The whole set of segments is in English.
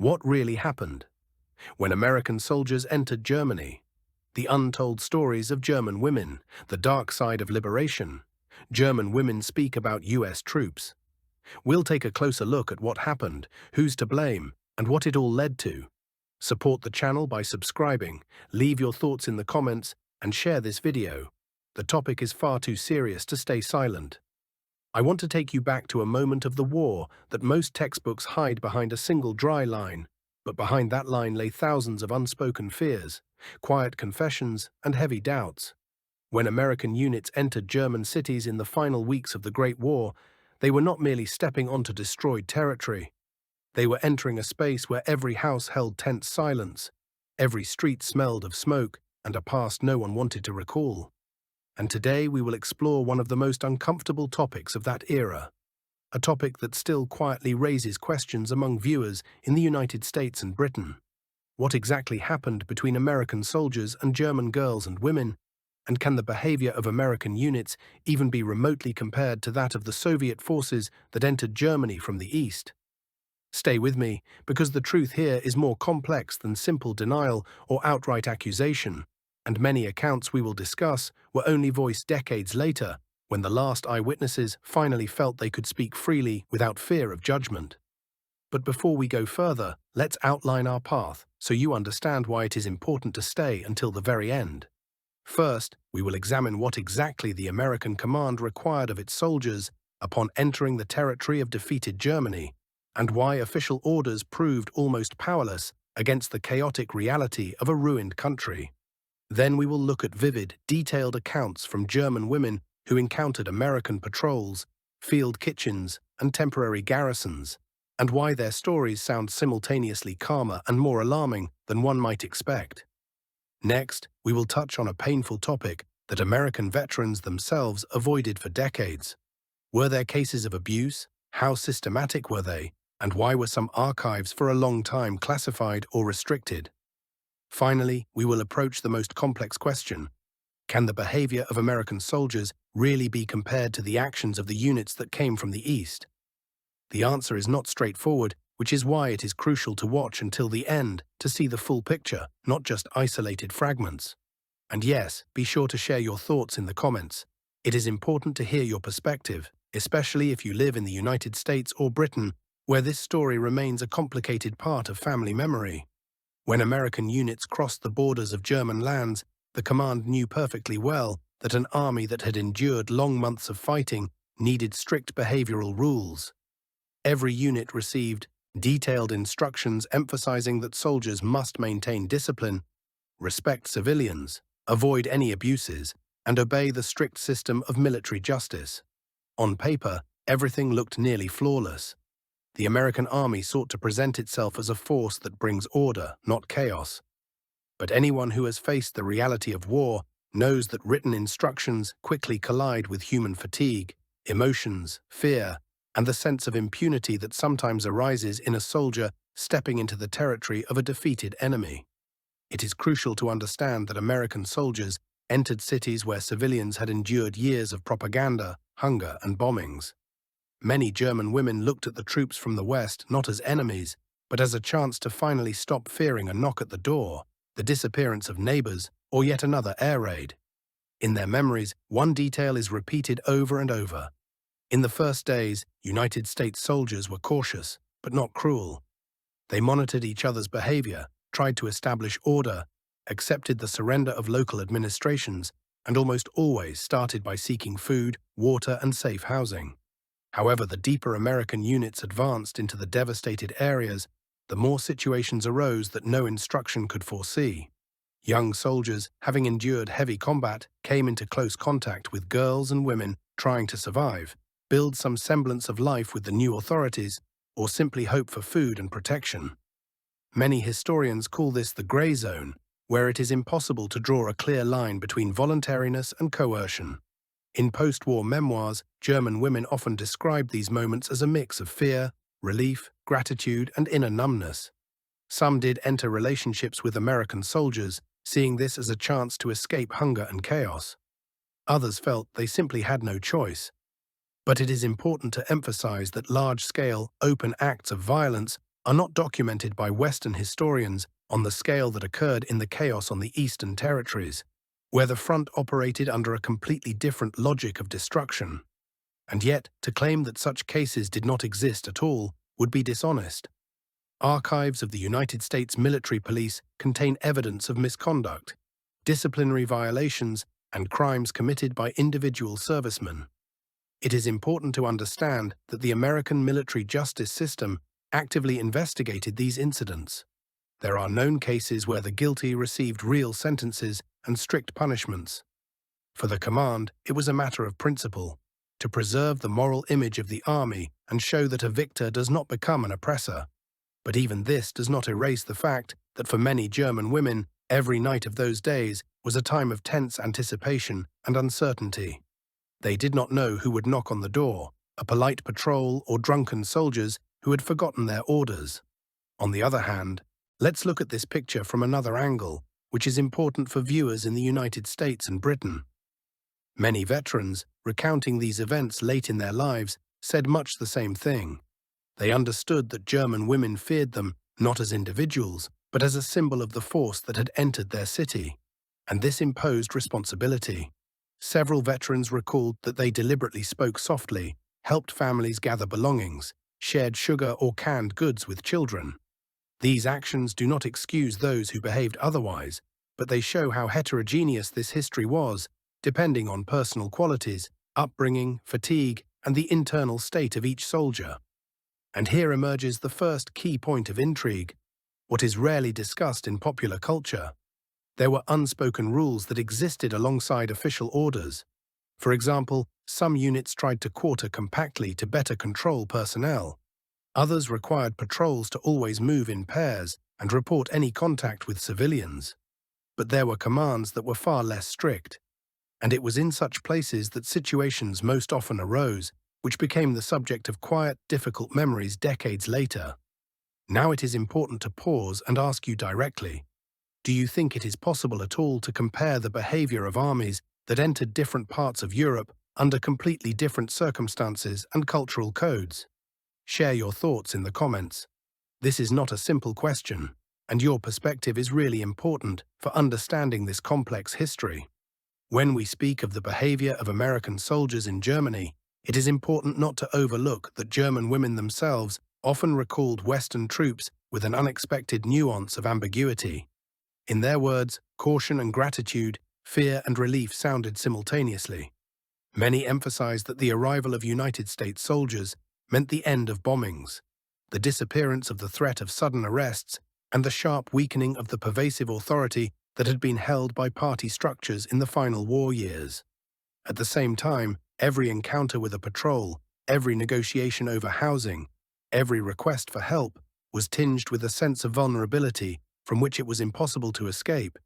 What really happened? When American soldiers entered Germany, the untold stories of German women, the dark side of liberation. German women speak about US troops. We'll take a closer look at what happened, who's to blame, and what it all led to. Support the channel by subscribing, leave your thoughts in the comments, and share this video. The topic is far too serious to stay silent. I want to take you back to a moment of the war that most textbooks hide behind a single dry line, but behind that line lay thousands of unspoken fears, quiet confessions, and heavy doubts. When American units entered German cities in the final weeks of the Great War, they were not merely stepping onto destroyed territory. They were entering a space where every house held tense silence, every street smelled of smoke, and a past no one wanted to recall. And today we will explore one of the most uncomfortable topics of that era, a topic that still quietly raises questions among viewers in the United States and Britain. What exactly happened between American soldiers and German girls and women? And can the behavior of American units even be remotely compared to that of the Soviet forces that entered Germany from the east? Stay with me, because the truth here is more complex than simple denial or outright accusation, and many accounts we will discuss were only voiced decades later, when the last eyewitnesses finally felt they could speak freely without fear of judgment. But before we go further, let's outline our path so you understand why it is important to stay until the very end. First, we will examine what exactly the American command required of its soldiers upon entering the territory of defeated Germany, and why official orders proved almost powerless against the chaotic reality of a ruined country. Then we will look at vivid, detailed accounts from German women who encountered American patrols, field kitchens, and temporary garrisons, and why their stories sound simultaneously calmer and more alarming than one might expect. Next, we will touch on a painful topic that American veterans themselves avoided for decades. Were there cases of abuse? How systematic were they? And why were some archives for a long time classified or restricted? Finally, we will approach the most complex question: can the behavior of American soldiers really be compared to the actions of the units that came from the East? The answer is not straightforward, which is why it is crucial to watch until the end to see the full picture, not just isolated fragments. And yes, be sure to share your thoughts in the comments. It is important to hear your perspective, especially if you live in the United States or Britain, where this story remains a complicated part of family memory. When American units crossed the borders of German lands, the command knew perfectly well that an army that had endured long months of fighting needed strict behavioral rules. Every unit received detailed instructions emphasizing that soldiers must maintain discipline, respect civilians, avoid any abuses, and obey the strict system of military justice. On paper, everything looked nearly flawless. The American army sought to present itself as a force that brings order, not chaos. But anyone who has faced the reality of war knows that written instructions quickly collide with human fatigue, emotions, fear, and the sense of impunity that sometimes arises in a soldier stepping into the territory of a defeated enemy. It is crucial to understand that American soldiers entered cities where civilians had endured years of propaganda, hunger, and bombings. Many German women looked at the troops from the West not as enemies, but as a chance to finally stop fearing a knock at the door, the disappearance of neighbors, or yet another air raid. In their memories, one detail is repeated over and over. In the first days, United States soldiers were cautious, but not cruel. They monitored each other's behavior, tried to establish order, accepted the surrender of local administrations, and almost always started by seeking food, water, and safe housing. However, the deeper American units advanced into the devastated areas, the more situations arose that no instruction could foresee. Young soldiers, having endured heavy combat, came into close contact with girls and women trying to survive, build some semblance of life with the new authorities, or simply hope for food and protection. Many historians call this the gray zone, where it is impossible to draw a clear line between voluntariness and coercion. In post-war memoirs, German women often described these moments as a mix of fear, relief, gratitude, and inner numbness. Some did enter relationships with American soldiers, seeing this as a chance to escape hunger and chaos. Others felt they simply had no choice. But it is important to emphasize that large-scale, open acts of violence are not documented by Western historians on the scale that occurred in the chaos on the Eastern Territories, where the front operated under a completely different logic of destruction. And yet, to claim that such cases did not exist at all would be dishonest. Archives of the United States military police contain evidence of misconduct, disciplinary violations, and crimes committed by individual servicemen. It is important to understand that the American military justice system actively investigated these incidents. There are known cases where the guilty received real sentences and strict punishments. For the command, it was a matter of principle, to preserve the moral image of the army and show that a victor does not become an oppressor. But even this does not erase the fact that for many German women, every night of those days was a time of tense anticipation and uncertainty. They did not know who would knock on the door, a polite patrol or drunken soldiers who had forgotten their orders. On the other hand, let's look at this picture from another angle, which is important for viewers in the United States and Britain. Many veterans, recounting these events late in their lives, said much the same thing. They understood that German women feared them not as individuals, but as a symbol of the force that had entered their city, and this imposed responsibility. Several veterans recalled that they deliberately spoke softly, helped families gather belongings, shared sugar or canned goods with children. These actions do not excuse those who behaved otherwise, but they show how heterogeneous this history was, depending on personal qualities, upbringing, fatigue, and the internal state of each soldier. And here emerges the first key point of intrigue, what is rarely discussed in popular culture. There were unspoken rules that existed alongside official orders. For example, some units tried to quarter compactly to better control personnel. Others required patrols to always move in pairs and report any contact with civilians. But there were commands that were far less strict, and it was in such places that situations most often arose, which became the subject of quiet, difficult memories decades later. Now it is important to pause and ask you directly, do you think it is possible at all to compare the behavior of armies that entered different parts of Europe under completely different circumstances and cultural codes? Share your thoughts in the comments. This is not a simple question, and your perspective is really important for understanding this complex history. When we speak of the behavior of American soldiers in Germany, it is important not to overlook that German women themselves often recalled Western troops with an unexpected nuance of ambiguity. In their words, caution and gratitude, fear and relief sounded simultaneously. Many emphasized that the arrival of United States soldiers meant the end of bombings, the disappearance of the threat of sudden arrests, and the sharp weakening of the pervasive authority that had been held by party structures in the final war years. At the same time, every encounter with a patrol, every negotiation over housing, every request for help was tinged with a sense of vulnerability from which it was impossible to escape.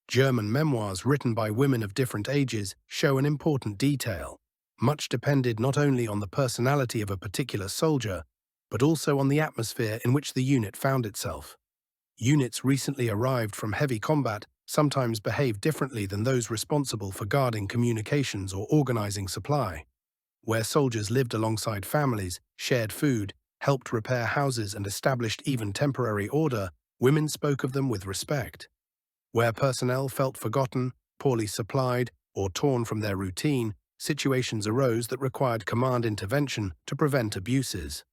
German memoirs written by women of different ages show an important detail. Much depended not only on the personality of a particular soldier, but also on the atmosphere in which the unit found itself. Units recently arrived from heavy combat sometimes behaved differently than those responsible for guarding communications or organizing supply. Where soldiers lived alongside families, shared food, helped repair houses and established even temporary order, women spoke of them with respect. Where personnel felt forgotten, poorly supplied, or torn from their routine, situations arose that required command intervention to prevent abuses.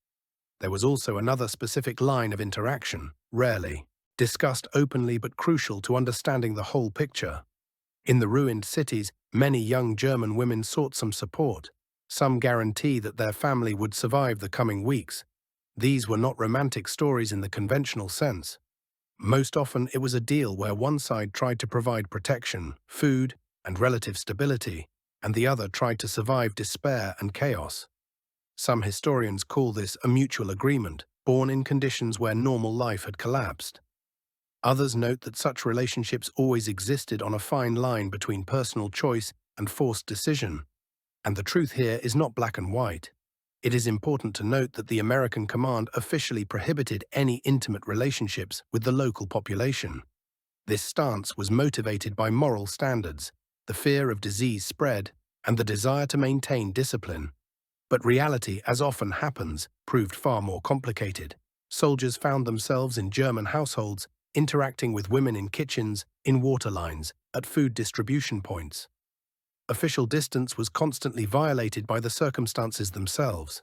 There was also another specific line of interaction, rarely discussed openly but crucial to understanding the whole picture. In the ruined cities, many young German women sought some support, some guarantee that their family would survive the coming weeks. These were not romantic stories in the conventional sense. Most often it was a deal where one side tried to provide protection, food, and relative stability, and the other tried to survive despair and chaos. Some historians call this a mutual agreement, born in conditions where normal life had collapsed. Others note that such relationships always existed on a fine line between personal choice and forced decision. And the truth here is not black and white. It is important to note that the American command officially prohibited any intimate relationships with the local population. This stance was motivated by moral standards, the fear of disease spread, and the desire to maintain discipline. But reality, as often happens, proved far more complicated. soldiers found themselves in German households, interacting with women in kitchens, in water lines, at food distribution points. Official distance was constantly violated by the circumstances themselves,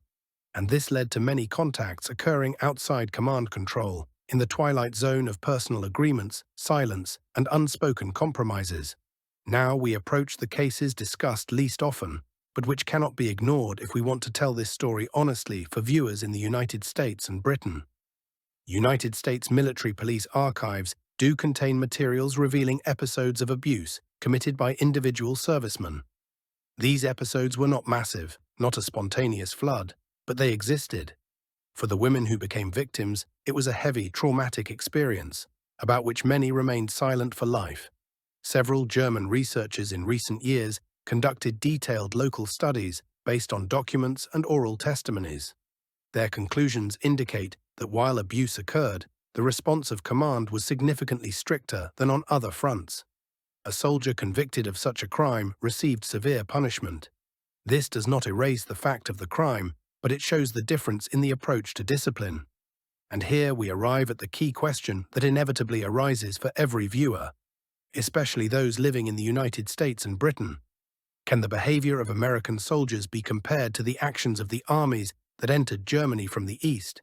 and this led to many contacts occurring outside command control, in the twilight zone of personal agreements, silence, and unspoken compromises. Now we approach the cases discussed least often, but which cannot be ignored if we want to tell this story honestly for viewers in the United States and Britain. United States military police archives do contain materials revealing episodes of abuse committed by individual servicemen. These episodes were not massive, not a spontaneous flood, but they existed. For the women who became victims, it was a heavy, traumatic experience, about which many remained silent for life. Several German researchers in recent years conducted detailed local studies based on documents and oral testimonies. Their conclusions indicate that while abuse occurred, the response of command was significantly stricter than on other fronts. A soldier convicted of such a crime received severe punishment. This does not erase the fact of the crime, but it shows the difference in the approach to discipline. And here we arrive at the key question that inevitably arises for every viewer, especially those living in the United States and Britain. Can the behavior of American soldiers be compared to the actions of the armies that entered Germany from the East?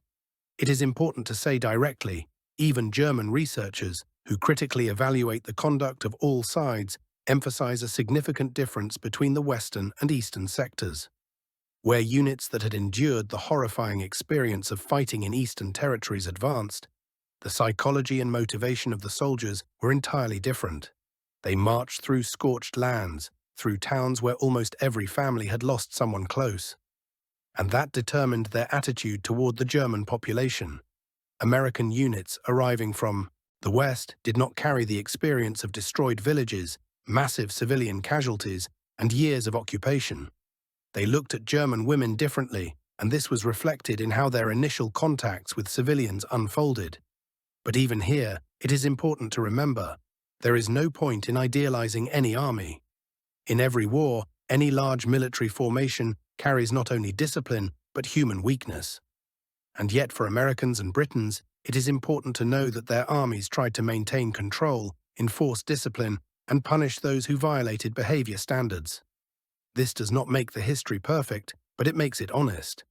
It is important to say directly, even German researchers, who critically evaluate the conduct of all sides, emphasize a significant difference between the Western and Eastern sectors. Where units that had endured the horrifying experience of fighting in Eastern territories advanced, the psychology and motivation of the soldiers were entirely different. They marched through scorched lands, through towns where almost every family had lost someone close. And that determined their attitude toward the German population. American units arriving from the West did not carry the experience of destroyed villages, massive civilian casualties, and years of occupation. They looked at German women differently, and this was reflected in how their initial contacts with civilians unfolded. But even here, it is important to remember, there is no point in idealizing any army. In every war, any large military formation carries not only discipline, but human weakness. And yet for Americans and Britons, it is important to know that their armies tried to maintain control, enforce discipline, and punish those who violated behavior standards. This does not make the history perfect, but it makes it honest.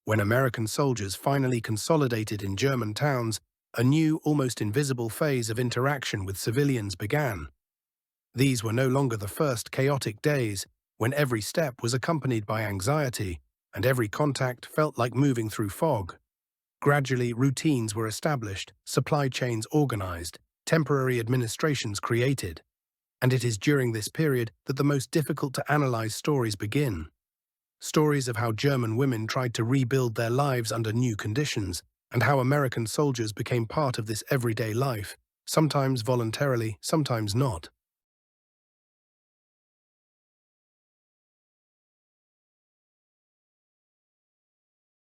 When American soldiers finally consolidated in German towns, a new, almost invisible phase of interaction with civilians began. These were no longer the first chaotic days, when every step was accompanied by anxiety, and every contact felt like moving through fog. Gradually, routines were established, supply chains organized, temporary administrations created. And it is during this period that the most difficult to analyze stories begin. Stories of how German women tried to rebuild their lives under new conditions, and how American soldiers became part of this everyday life, sometimes voluntarily, sometimes not.